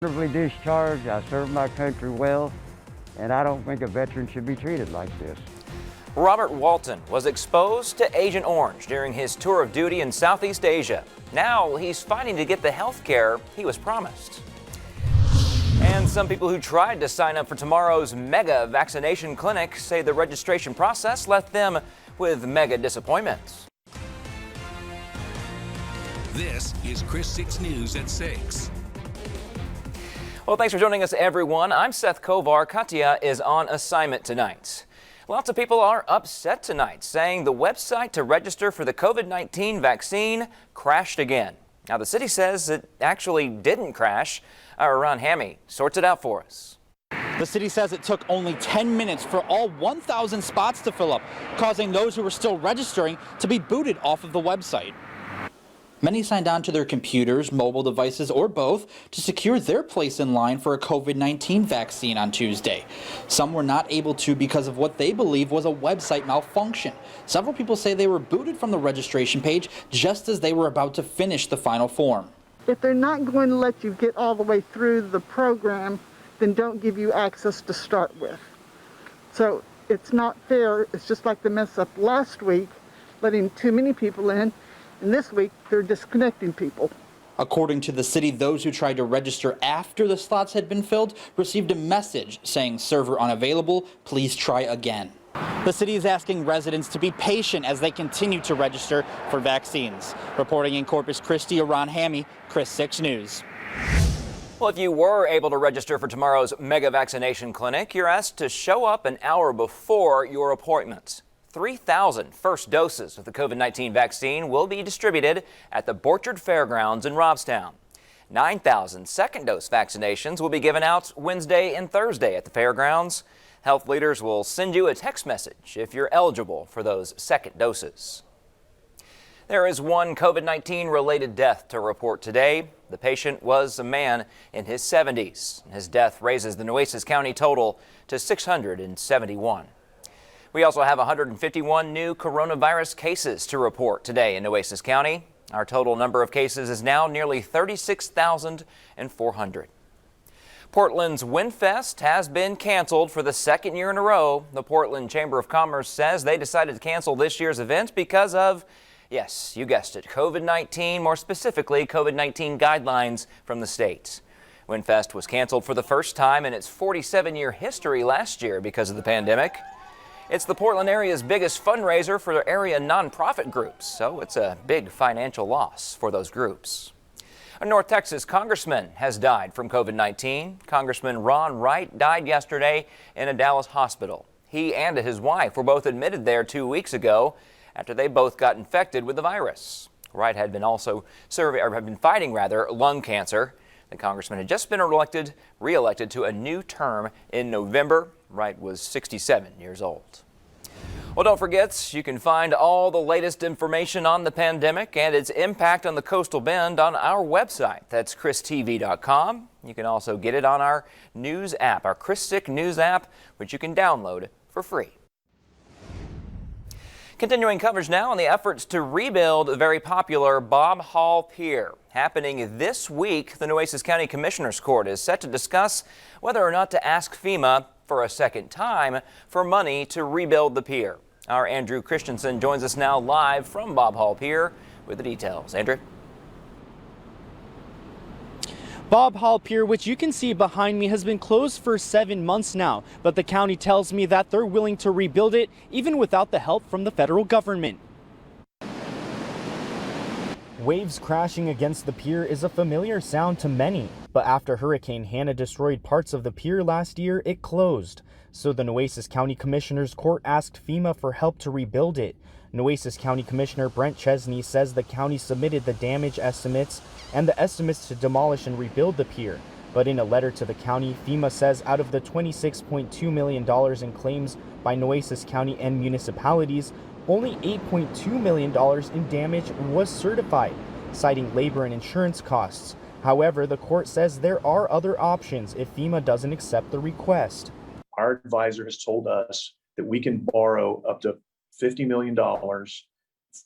Honorably discharged, I served my country well, and I don't think a veteran should be treated like this. Robert Walton was exposed to Agent Orange during his tour of duty in Southeast Asia. Now he's fighting to get the health care he was promised. And some people who tried to sign up for tomorrow's mega vaccination clinic say the registration process left them with mega disappointments. This is Chris 6 News at 6. Well, thanks for joining us, everyone. I'm Seth Kovar. Katya is on assignment tonight. Lots of people are upset tonight, saying the website to register for the COVID-19 vaccine crashed again. Now, the city says it actually didn't crash. Our Ron Hammy sorts it out for us. The city says it took only 10 minutes for all 1,000 spots to fill up, causing those who were still registering to be booted off of the website. Many signed on to their computers, mobile devices, or both to secure their place in line for a COVID-19 vaccine on Tuesday. Some were not able to because of what they believe was a website malfunction. Several people say they were booted from the registration page just as they were about to finish the final form. If they're not going to let you get all the way through the program, then don't give you access to start with. So it's not fair. It's just like the mess up last week, letting too many people in. And this week, they're disconnecting people. According to the city, those who tried to register after the slots had been filled received a message saying server unavailable, please try again. The city is asking residents to be patient as they continue to register for vaccines. Reporting in Corpus Christi, Ron Hammy, Chris 6 News. Well, if you were able to register for tomorrow's mega vaccination clinic, you're asked to show up an hour before your appointment. 3,000 first doses of the COVID-19 vaccine will be distributed at the Borchard Fairgrounds in Robstown. 9,000 second dose vaccinations will be given out Wednesday and Thursday at the fairgrounds. Health leaders will send you a text message if you're eligible for those second doses. There is one COVID-19 related death to report today. The patient was a man in his 70s. His death raises the Nueces County total to 671. We also have 151 new coronavirus cases to report today in Nueces County. Our total number of cases is now nearly 36,400. Portland's WinFest has been canceled for the second year in a row. The Portland Chamber of Commerce says they decided to cancel this year's event because of, yes, you guessed it, COVID-19, more specifically COVID-19 guidelines from the state. WinFest was canceled for the first time in its 47-year history last year because of the pandemic. It's the Portland area's biggest fundraiser for their area nonprofit groups, so it's a big financial loss for those groups. A North Texas congressman has died from COVID-19. Congressman Ron Wright died yesterday in a Dallas hospital. He and his wife were both admitted there 2 weeks ago after they both got infected with the virus. Wright had been fighting lung cancer. The congressman had just been re-elected to a new term in November. Wright was 67 years old. Well, don't forget, you can find all the latest information on the pandemic and its impact on the Coastal Bend on our website. That's christv.com. You can also get it on our news app, our Chris 6 News app, which you can download for free. Continuing coverage now on the efforts to rebuild the very popular Bob Hall Pier. Happening this week, the Nueces County Commissioners Court is set to discuss whether or not to ask FEMA for a second time for money to rebuild the pier. Our Andrew Christensen joins us now live from Bob Hall Pier with the details. Andrew? Bob Hall Pier, which you can see behind me, has been closed for 7 months now, but the county tells me that they're willing to rebuild it even without the help from the federal government. Waves crashing against the pier is a familiar sound to many, but after Hurricane Hannah destroyed parts of the pier last year, it closed. So the Nueces County Commissioners Court asked FEMA for help to rebuild it. Nueces County Commissioner Brent Chesney says the county submitted the damage estimates and the estimates to demolish and rebuild the pier. But in a letter to the county, FEMA says out of the $26.2 million in claims by Nueces County and municipalities, only $8.2 million in damage was certified, citing labor and insurance costs. However, the court says there are other options if FEMA doesn't accept the request. Our advisor has told us that we can borrow up to $50 million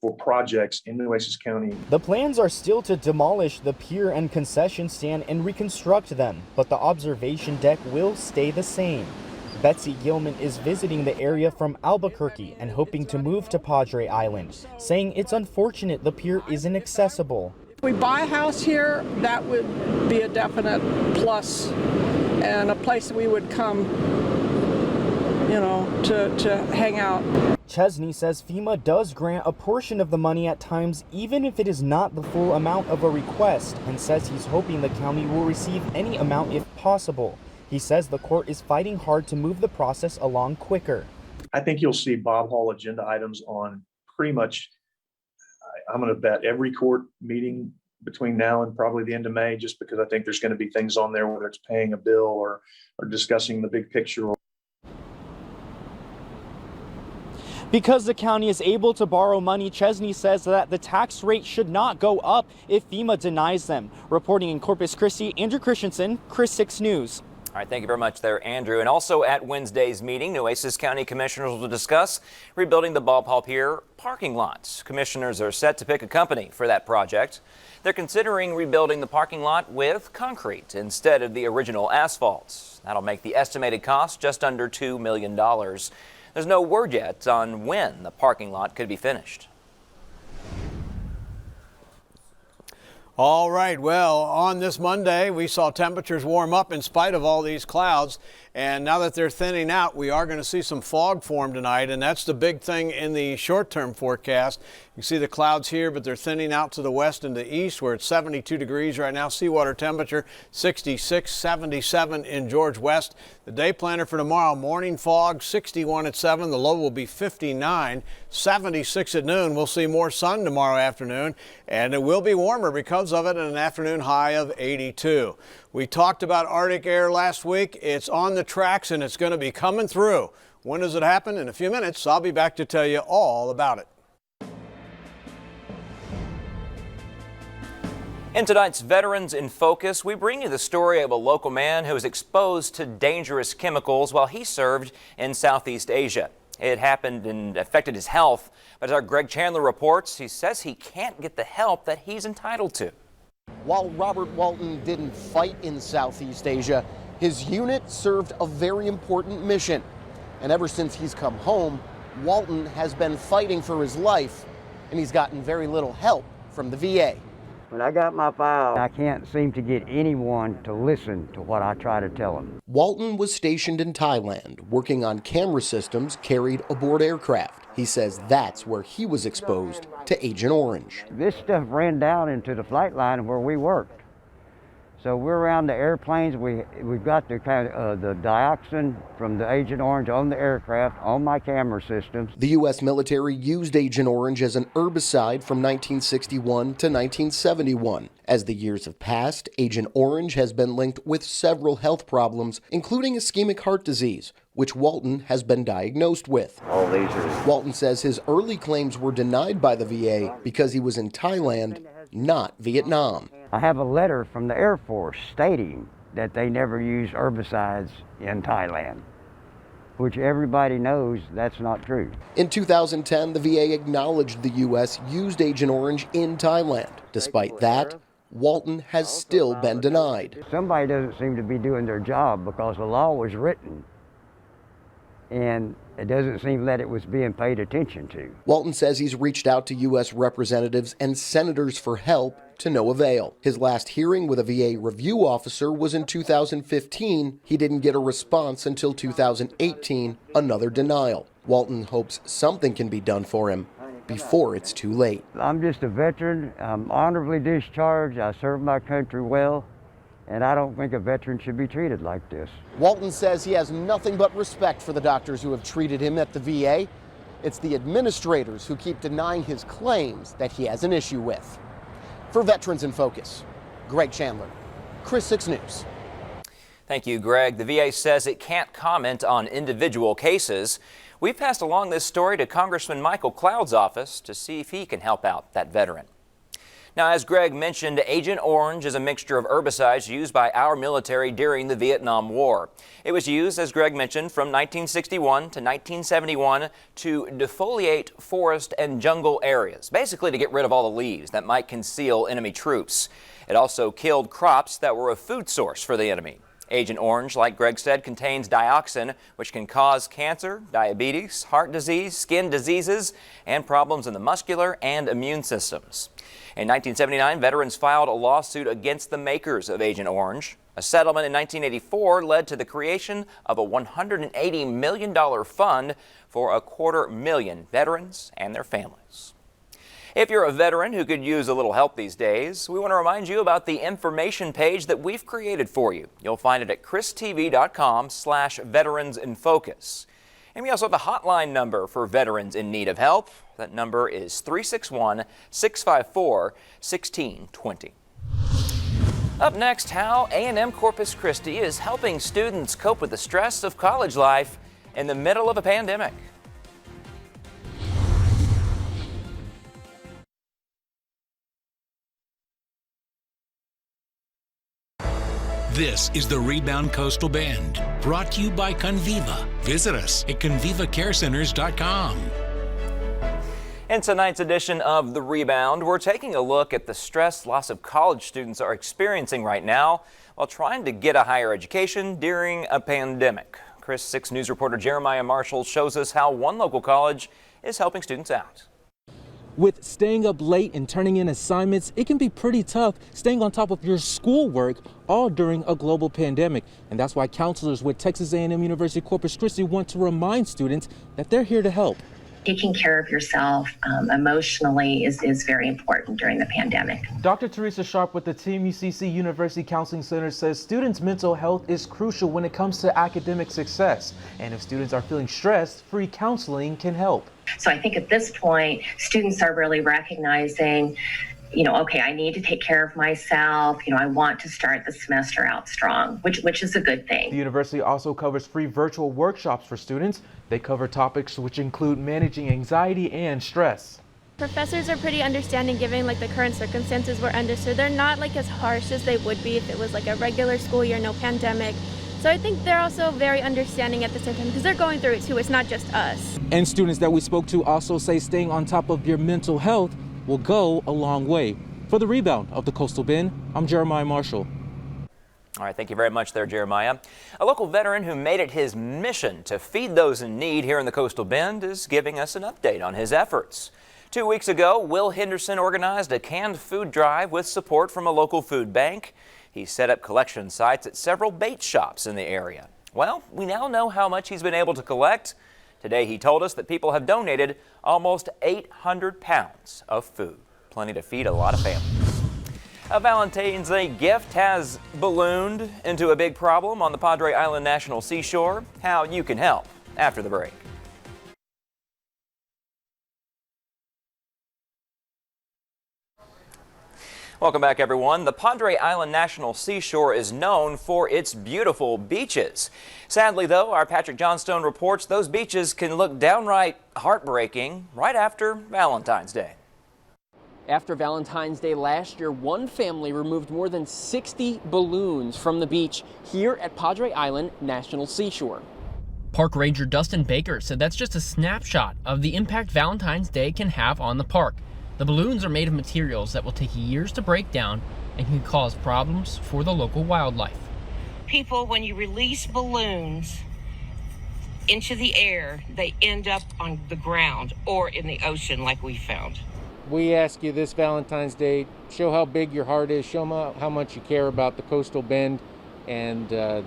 for projects in Nueces County. The plans are still to demolish the pier and concession stand and reconstruct them, but the observation deck will stay the same. Betsy Gilman is visiting the area from Albuquerque and hoping to move to Padre Island, saying it's unfortunate the pier isn't accessible. If we buy a house here, that would be a definite plus and a place we would come, you know, to hang out. Chesney says FEMA does grant a portion of the money at times, even if it is not the full amount of a request, and says he's hoping the county will receive any amount if possible. He says the court is fighting hard to move the process along quicker. I think you'll see Bob Hall agenda items on pretty much, I'm going to bet, every court meeting between now and probably the end of May, just because I think there's going to be things on there, whether it's paying a bill or discussing the big picture. Because the county is able to borrow money, Chesney says that the tax rate should not go up if FEMA denies them. Reporting in Corpus Christi, Andrew Christensen, Chris 6 News. All right, thank you very much there, Andrew. And also at Wednesday's meeting, Nueces County Commissioners will discuss rebuilding the Bob Hall Pier parking lots. Commissioners are set to pick a company for that project. They're considering rebuilding the parking lot with concrete instead of the original asphalt. That'll make the estimated cost just under $2 million. There's no word yet on when the parking lot could be finished. All right, well, on this Monday, we saw temperatures warm up in spite of all these clouds. And now that they're thinning out, we are going to see some fog form tonight. And that's the big thing in the short-term forecast. You can see the clouds here, but they're thinning out to the west and the east. We're at 72 degrees right now. Seawater temperature 66, 77 in George West. The day planner for tomorrow, morning fog, 61 at 7. The low will be 59, 76 at noon. We'll see more sun tomorrow afternoon, and it will be warmer because of it, and an afternoon high of 82. We talked about Arctic air last week. It's on the tracks, and it's going to be coming through. When does it happen? In a few minutes, I'll be back to tell you all about it. In tonight's Veterans in Focus, we bring you the story of a local man who was exposed to dangerous chemicals while he served in Southeast Asia. It happened and affected his health, but as our Greg Chandler reports, he says he can't get the help that he's entitled to. While Robert Walton didn't fight in Southeast Asia, his unit served a very important mission. And ever since he's come home, Walton has been fighting for his life, and he's gotten very little help from the VA. When I got my file, I can't seem to get anyone to listen to what I try to tell them. Walton was stationed in Thailand, working on camera systems carried aboard aircraft. He says that's where he was exposed to Agent Orange. This stuff ran down into the flight line where we worked. So we're around the airplanes. We've got the dioxin from the Agent Orange on the aircraft, on my camera systems. The U.S. military used Agent Orange as an herbicide from 1961 to 1971. As the years have passed, Agent Orange has been linked with several health problems, including ischemic heart disease, which Walton has been diagnosed with. Walton says his early claims were denied by the VA because he was in Thailand, not Vietnam. I have a letter from the Air Force stating that they never use herbicides in Thailand, which everybody knows that's not true. In 2010, the VA acknowledged the U.S. used Agent Orange in Thailand. Despite that, Walton has still been denied. Somebody doesn't seem to be doing their job because the law was written, and it doesn't seem that it was being paid attention to. Walton says he's reached out to U.S. representatives and senators for help, to no avail. His last hearing with a VA review officer was in 2015. He didn't get a response until 2018, another denial. Walton hopes something can be done for him before it's too late. I'm just a veteran. I'm honorably discharged. I served my country well, and I don't think a veteran should be treated like this. Walton says he has nothing but respect for the doctors who have treated him at the VA. It's the administrators who keep denying his claims that he has an issue with. For Veterans in Focus, Greg Chandler, Chris 6 News. Thank you, Greg. The VA says it can't comment on individual cases. We've passed along this story to Congressman Michael Cloud's office to see if he can help out that veteran. Now, as Greg mentioned, Agent Orange is a mixture of herbicides used by our military during the Vietnam War. It was used, as Greg mentioned, from 1961 to 1971 to defoliate forest and jungle areas, basically to get rid of all the leaves that might conceal enemy troops. It also killed crops that were a food source for the enemy. Agent Orange, like Greg said, contains dioxin, which can cause cancer, diabetes, heart disease, skin diseases, and problems in the muscular and immune systems. In 1979, veterans filed a lawsuit against the makers of Agent Orange. A settlement in 1984 led to the creation of a $180 million fund for 250,000 veterans and their families. If you're a veteran who could use a little help these days, we want to remind you about the information page that we've created for you. You'll find it at christv.com/veteransinfocus. And we also have a hotline number for veterans in need of help. That number is 361-654-1620. Up next, how A&M Corpus Christi is helping students cope with the stress of college life in the middle of a pandemic. This is the Rebound Coastal Bend, brought to you by Conviva. Visit us at convivacarecenters.com. In tonight's edition of The Rebound, we're taking a look at the stress lots of college students are experiencing right now while trying to get a higher education during a pandemic. Chris 6 News reporter Jeremiah Marshall shows us how one local college is helping students out. With staying up late and turning in assignments, it can be pretty tough staying on top of your schoolwork all during a global pandemic. And that's why counselors with Texas A&M University Corpus Christi want to remind students that they're here to help. Taking care of yourself emotionally is very important during the pandemic. Dr. Teresa Sharp with the Team UCC University Counseling Center says students' mental health is crucial when it comes to academic success. And if students are feeling stressed, free counseling can help. So I think at this point, students are really recognizing, okay, I need to take care of myself. I want to start the semester out strong, which is a good thing. The university also covers free virtual workshops for students. They cover topics which include managing anxiety and stress. Professors are pretty understanding given the current circumstances we're under, so they're not as harsh as they would be if it was a regular school year, no pandemic. So I think they're also very understanding at the same time because they're going through it too. It's not just us. And students that we spoke to also say staying on top of your mental health will go a long way. For the Rebound of the Coastal Bend, I'm Jeremiah Marshall. All right, thank you very much there, Jeremiah. A local veteran who made it his mission to feed those in need here in the Coastal Bend is giving us an update on his efforts. 2 weeks ago, Will Henderson organized a canned food drive with support from a local food bank. He set up collection sites at several bait shops in the area. Well, we now know how much he's been able to collect. Today, he told us that people have donated almost 800 pounds of food. Plenty to feed a lot of families. A Valentine's Day gift has ballooned into a big problem on the Padre Island National Seashore. How you can help after the break. Welcome back, everyone. The Padre Island National Seashore is known for its beautiful beaches. Sadly, though, our Patrick Johnstone reports those beaches can look downright heartbreaking right after Valentine's Day. After Valentine's Day last year, one family removed more than 60 balloons from the beach here at Padre Island National Seashore. Park Ranger Dustin Baker said that's just a snapshot of the impact Valentine's Day can have on the park. The balloons are made of materials that will take years to break down and can cause problems for the local wildlife. People, when you release balloons into the air, they end up on the ground or in the ocean like we found. We ask you this Valentine's Day, show how big your heart is, show how much you care about the Coastal Bend and the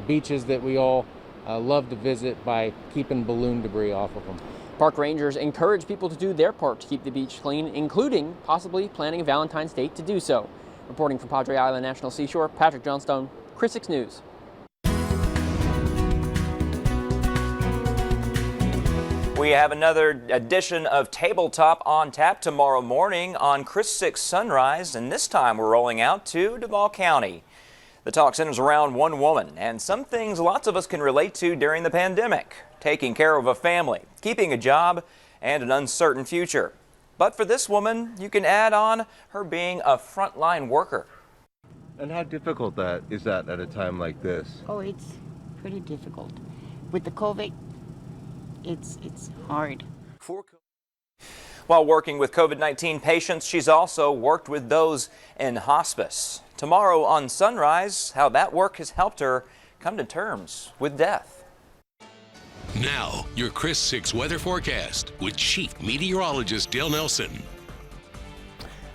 beaches that we all love to visit by keeping balloon debris off of them. Park rangers encourage people to do their part to keep the beach clean, including possibly planning a Valentine's date to do so. Reporting from Padre Island National Seashore, Patrick Johnstone, Chris 6 News. We have another edition of Tabletop on Tap tomorrow morning on Chris 6 Sunrise, and this time we're rolling out to Duval County. The talk centers around one woman and some things lots of us can relate to during the pandemic. Taking care of a family, keeping a job, and an uncertain future. But for this woman, you can add on her being a frontline worker. And how difficult is that at a time like this? Oh, it's pretty difficult. With the COVID, it's hard. While working with COVID-19 patients, she's also worked with those in hospice. Tomorrow on Sunrise, how that work has helped her come to terms with death. Now, your Chris 6 weather forecast with Chief Meteorologist Dale Nelson.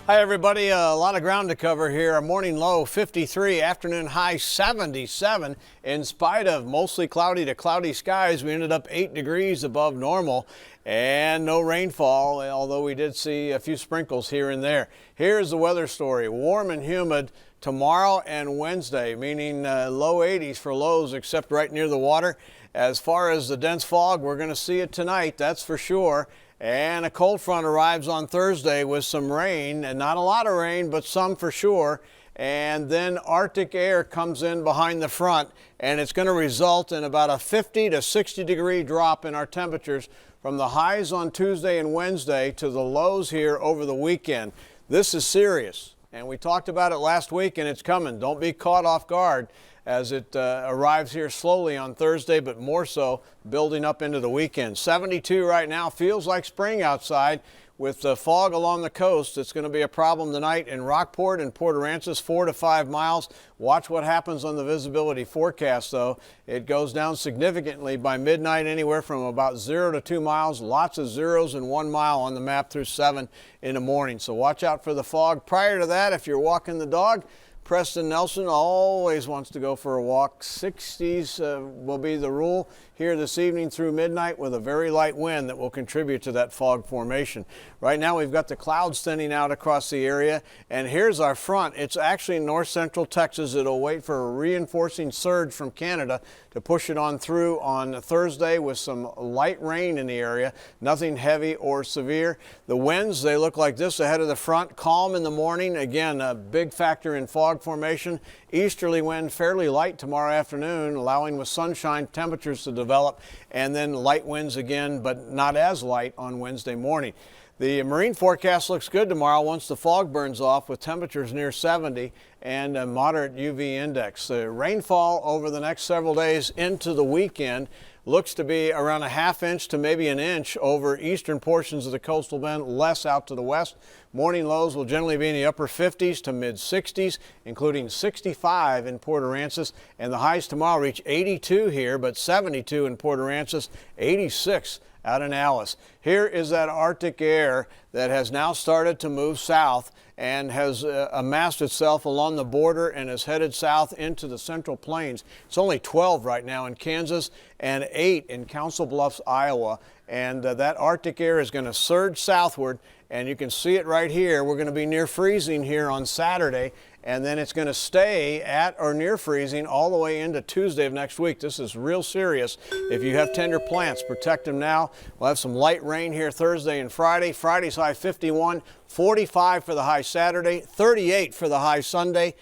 Hi, everybody. A lot of ground to cover here. A morning low 53, afternoon high 77. In spite of mostly cloudy to cloudy skies, we ended up 8 degrees above normal and no rainfall, although we did see a few sprinkles here and there. Here's the weather story. Warm and humid tomorrow and Wednesday, meaning low 80s for lows except right near the water. As far as the dense fog, we're going to see it tonight, that's for sure. And a cold front arrives on Thursday with some rain, and not a lot of rain, but some for sure. And then Arctic air comes in behind the front, and it's going to result in about a 50 to 60 degree drop in our temperatures from the highs on Tuesday and Wednesday to the lows here over the weekend. This is serious, and we talked about it last week, and it's coming. Don't be caught off guard as it arrives here slowly on Thursday, but more so building up into the weekend. 72 right now, feels like spring outside. With the fog along the coast, it's going to be a problem tonight in Rockport and Port Aransas, 4 to 5 miles. Watch what happens on the visibility forecast, though. It goes down significantly by midnight, anywhere from about 0 to 2 miles. Lots of zeros and 1 mile on the map through 7 in the morning. So watch out for the fog. Prior to that, if you're walking the dog, Preston Nelson always wants to go for a walk. 60s will be the rule here this evening through midnight with a very light wind that will contribute to that fog formation. Right now we've got the clouds thinning out across the area, and here's our front. It's actually north central Texas. It'll wait for a reinforcing surge from Canada to push it on through on Thursday with some light rain in the area, nothing heavy or severe. The winds, they look like this ahead of the front. Calm in the morning, again a big factor in fog formation. Easterly wind fairly light tomorrow afternoon, allowing with sunshine temperatures to develop, and then light winds again, but not as light on Wednesday morning. The marine forecast looks good tomorrow once the fog burns off, with temperatures near 70 and a moderate UV index. The rainfall over the next several days into the weekend looks to be around a ½ inch to maybe an inch over eastern portions of the coastal bend, less out to the west. Morning lows will generally be in the upper 50s to mid 60s, including 65 in Port Aransas, and the highs tomorrow reach 82 here, but 72 in Port Aransas, 86 out in Alice. Here is that Arctic air that has now started to move south and has amassed itself along the border and is headed south into the Central Plains. It's only 12 right now in Kansas and 8 in Council Bluffs, Iowa. And that Arctic air is going to surge southward, and you can see it right here. We're going to be near freezing here on Saturday, and then it's going to stay at or near freezing all the way into Tuesday of next week. This is real serious. If you have tender plants, protect them now. We'll have some light rain here Thursday and Friday. Friday's high 51, 45 for the high Saturday, 38 for the high Sunday,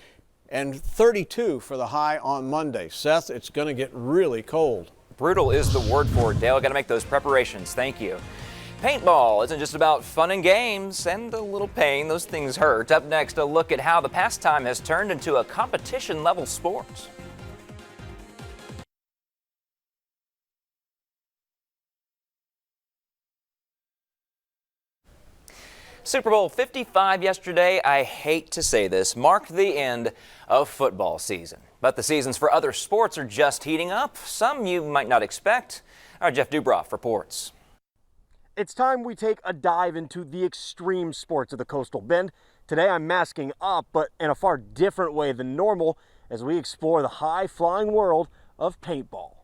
and 32 for the high on Monday. Seth, it's going to get really cold. Brutal is the word for it, Dale. Got to make those preparations. Thank you. Paintball isn't just about fun and games and a little pain. Those things hurt. Up next, a look at how the pastime has turned into a competition-level sport. Super Bowl 55 yesterday, I hate to say this, marked the end of football season. But the seasons for other sports are just heating up, some you might not expect. Our Jeff Dubroff reports. It's time we take a dive into the extreme sports of the Coastal Bend. Today I'm masking up, but in a far different way than normal, as we explore the high-flying world of paintball.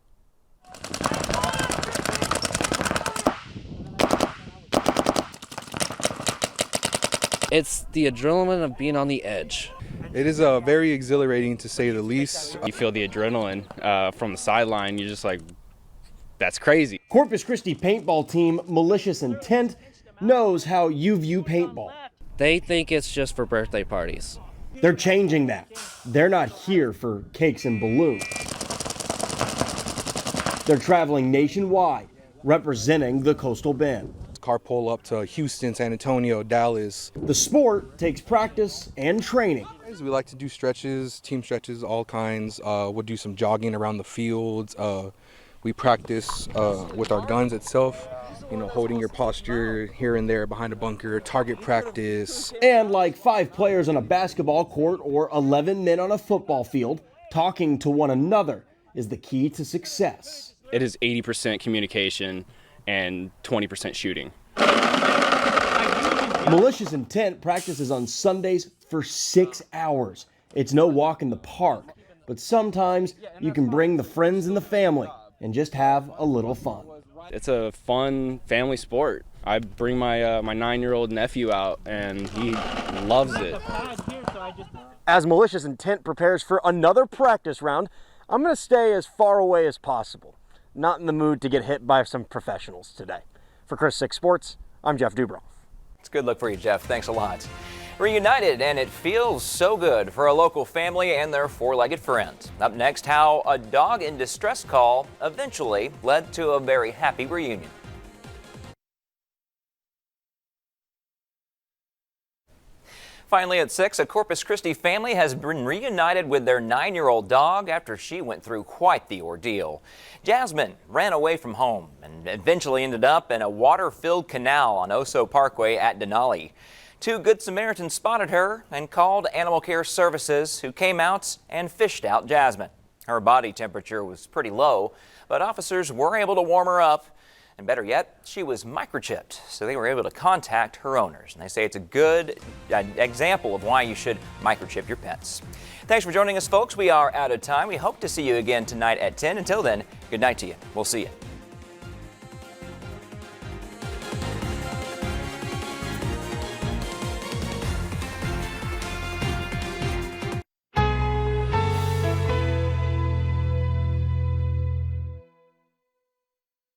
It's the adrenaline of being on the edge. It is very exhilarating, to say the least. You feel the adrenaline from the sideline. You're just like, that's crazy. Corpus Christi paintball team Malicious Intent knows how you view paintball. They think it's just for birthday parties. They're changing that. They're not here for cakes and balloons. They're traveling nationwide, representing the Coastal Bend. carpool up to Houston, San Antonio, Dallas. The sport takes practice and training. We like to do stretches, team stretches, all kinds. We'll do some jogging around the fields. We practice with our guns itself, holding your posture here and there behind a bunker, target practice. And like 5 players on a basketball court or 11 men on a football field, talking to one another is the key to success. It is 80% communication and 20% shooting. Malicious Intent practices on Sundays for 6 hours. It's no walk in the park, but sometimes you can bring the friends and the family and just have a little fun. It's a fun family sport. I bring my my 9-year-old nephew out and he loves it. As Malicious Intent prepares for another practice round, I'm going to stay as far away as possible. Not in the mood to get hit by some professionals today. For Chris 6 Sports, I'm Jeff Dubrow. It's a good look for you, Jeff. Thanks a lot. Reunited, and it feels so good for a local family and their 4-legged friend. Up next, how a dog in distress call eventually led to a very happy reunion. Finally at 6, a Corpus Christi family has been reunited with their 9-year-old dog after she went through quite the ordeal. Jasmine ran away from home and eventually ended up in a water-filled canal on Oso Parkway at Denali. 2 Good Samaritans spotted her and called Animal Care Services, who came out and fished out Jasmine. Her body temperature was pretty low, but officers were able to warm her up. And better yet, she was microchipped, so they were able to contact her owners. And they say it's a good example of why you should microchip your pets. Thanks for joining us, folks. We are out of time. We hope to see you again tonight at 10. Until then, good night to you. We'll see you.